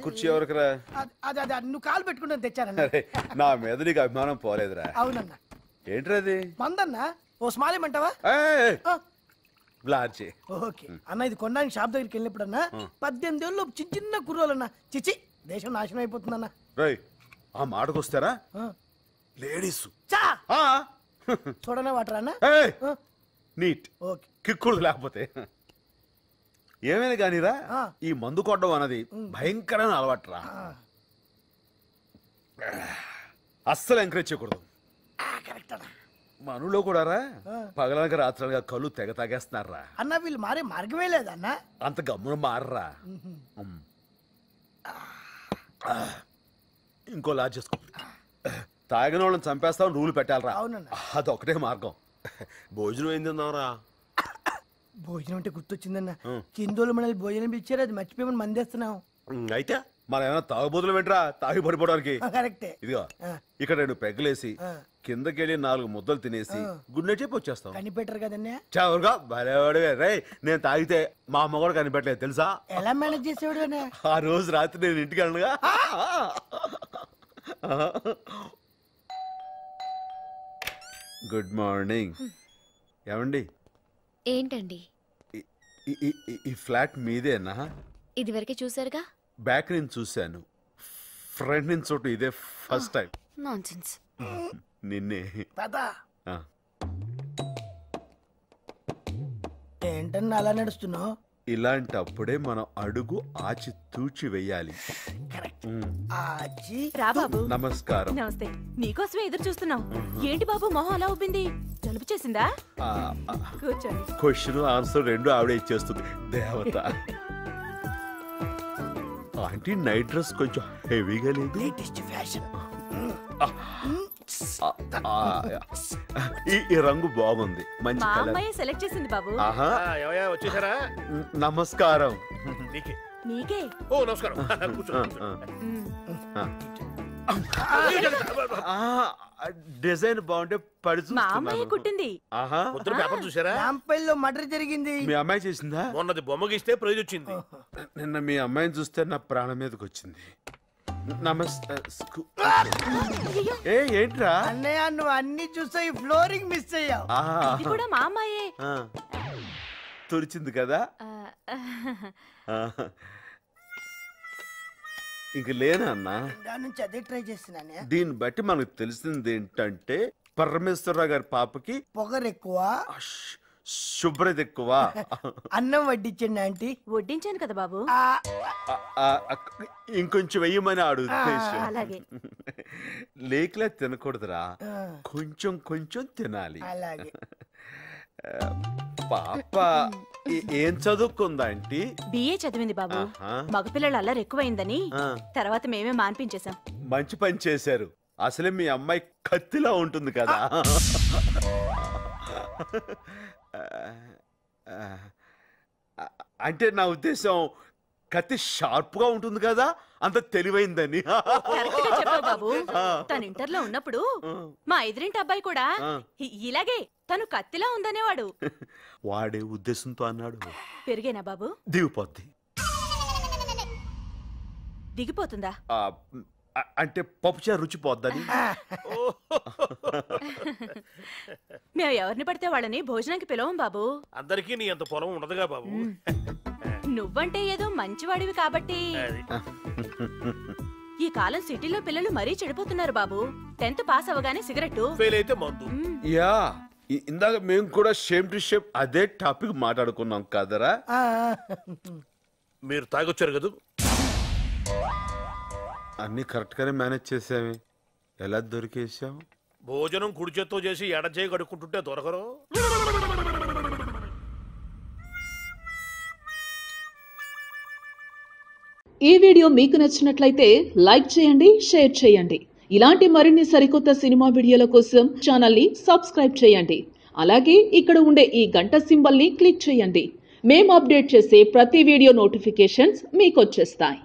కుర్చీ ఎవరికరా? నువ్వు కాలు పెట్టుకుంటే తెచ్చానన్నా. నా మీద నీకు అభిమానం పోలేదురా. అవునన్నా. ఏంట్రా అది? మందన్నా. ఓ స్మాల్ ఏమంటావా? బ్లార్జీ. ఓకే అన్న, ఇది కొనడానికి షాప్ దగ్గరికి వెళ్ళినప్పుడన్నా 18 ఏళ్ళు చిన్న చిన్న కుర్రోలన్నా చిచి దేశం నాశనం అయిపోతుందన్నా. రై ఆ మాటకొస్తారా లేడీస్ చూడనే వాటర్ అన్న నీట్ ఓకే కిక్కుడు లేకపోతే ఏమైనా కానీరా ఈ మందు కొట్టడం అన్నది భయంకరమైన అలవాటురా. అస్సలు ఎంకరేజ్ చేయకూడదు. మనలో కూడా రా పగలనక రాత్రనగా కళ్ళు తెగ తాగేస్తున్నారా అన్న. వీళ్ళు మారే మార్గమే లేదన్న. అంత గమ్మున మారరా. ఇంకో లాజ్ చేసుకో. తాగిన వాళ్ళని చంపేస్తామని రూలు పెట్టాలరా. అదొకటే మార్గం. భోజనం ఏం తిందాంరా? భోజనం అంటే గుర్తొచ్చిందన్న. కిందోళ్ళు మనల్ని భోజనం ఇచ్చారు, అది మర్చిపోయి మందేస్తున్నాం. అయితే మనం ఏమైనా తాగుబోతులు వెంటరా తాగి పడిపోవడానికి? కరెక్టే. ఇదిగో ఇక్కడ 2 పెగ్గలేసి కిందకెళ్ళి 4 ముద్దలు తినేసి గుడ్డే చెప్పి వచ్చేస్తాం. కనిపెట్టరు కదన్నా. చవరుగా భలేవాడివే రే. నేను తాగితే మా అమ్మ కూడా కనిపెట్టలేదు తెలుసా? ఎలా మేనేజ్ చేసేవాడు? ఆ రోజు రాత్రి నేను ఇంటికి వెళ్ళనుగా. Good morning. ఏమండి? ఏంటండి? ఈ ఫ్లాట్ మీదేనా? ఇది వరకే చూసారుగా. బ్యాక్ నుంచి చూశాను, ఫ్రంట్ నుంచి చోటు ఇదే ఫస్ట్ టైం. నాన్సెన్స్. నిన్నే. ఏంటన్నా అలా నడుస్తున్నావు? ఇలాంటప్పుడే మనం అడుగు ఆచి తూచి వెయ్యాలి. నమస్కారం. నమస్తే. నీకోసమే ఎదురు చూస్తున్నాం. ఏంటి బాబు మొహం అలా ఉబ్బింది? జలుబు చేసిందా? కూర్చోండి. క్వశ్చన్ ఆన్సర్ 2 ఆవిడ ఇచ్చేస్తుంది. దేవత. ఆంటీ నైట్ డ్రెస్ కొంచెం హెవీగా లేదు? Latest fashion. ఈ రంగు బాగుంది, మంచి మా కలర్. అమ్మాయి సెలెక్ట్ చేసింది బాబు. వచ్చేసారా? నమస్కారం. నీకే. ఓ నమస్కారం. డిజైన్ బాగుంటే పడి మా అమ్మాయి కుట్టింది. పేపర్ చూసారా? రాంపల్లిలో మర్డర్ జరిగింది. మీ అమ్మాయి చేసిందా? మొన్నది బొమ్మగిస్తే ప్రైజ్ వచ్చింది. నిన్న మీ అమ్మాయిని చూస్తే నా ప్రాణం మీదకి వచ్చింది. నమస్తే. ఏంట్రా అన్నయ్య, నువ్వు అన్ని చూసా ఈ ఫ్లోరింగ్ మిస్ అయ్యావు. ఇది కూడా మా అమ్మాయే. తురిచింది కదా. ఇంక లేనా అన్నా? దాని నుంచి అదే ట్రై చేస్తున్నానే. దీన్ని బట్టి మనకు తెలిసింది ఏంటంటే పరమేశ్వరరావు గారి పాపకి పొగరు ఎక్కువ, శుభ్రత ఎక్కువ. అన్నం వడ్డించండి ఆంటీ. వడ్డించాను కదా బాబు. ఇంకొంచెం వెయ్యమని ఆడు ఉద్దేశం. అలాగే. లేకలే తినకూడదురా, కొంచెం కొంచెం తినాలి. అలాగే. పాప ఏం చదువుకుందా ఆంటీ? బిఏ చదివింది బాబు. మగపిల్లలు అల్లరి ఎక్కువైందని తర్వాత మేమే మాన్పించేశాం. మంచి పని చేశారు. అసలే మీ అమ్మాయి కత్తిలా ఉంటుంది కదా. అంటే నా ఉద్దేశం కత్తి షార్ప్ గా ఉంటుంది కదా, అంత తెలివైందని. బాబు తన ఇంటర్లో ఉన్నప్పుడు మా ఎదురింటి అబ్బాయి కూడా ఇలాగే తను కత్తిలా ఉందనేవాడు. వాడే ఉద్దేశంతో అన్నాడు. పెరిగేనా బాబు? దిగిపోద్ది. దిగిపోతుందా? అంటే పప్పుచారు రుచి పోద్దని. మేము ఎవరిని పడితే వాళ్ళని భోజనానికి పిలవం బాబు. అందరికీ నీ అంత పొలం ఉండదుగా బాబు. నువ్వంటే ఏదో మంచివాడివి కాబట్టి. ఈ కాలం సిటీలో పిల్లలు మరీ చెడిపోతున్నారు బాబు. 10th పాస్ అవగానే సిగరెట్, ఫెయిల్ అయితే మందు. యా, ఇందాక మేము కూడా షేమ్ టు షేమ్ అదే టాపిక్ మాట్లాడుకున్నాం కదరా. మీరు తాగొచ్చారు కదా. అన్ని కరెక్ట్ గానే మేనేజ్ చేసామే. ఎలా దొరికేసాం? భోజనం కుడి చేత్తో చేసి ఎడ చేయి కడుక్కుంటుంటే దొరకరు. ఈ వీడియో మీకు నచ్చినట్లయితే లైక్ చేయండి, షేర్ చేయండి. ఇలాంటి మరిన్ని సరికొత్త సినిమా వీడియోల కోసం ఛానల్ని సబ్స్క్రైబ్ చేయండి. అలాగే ఇక్కడ ఉండే ఈ గంట సింబల్ని క్లిక్ చేయండి. మేము అప్డేట్ చేసే ప్రతి వీడియో నోటిఫికేషన్స్ మీకు వచ్చేస్తాయి.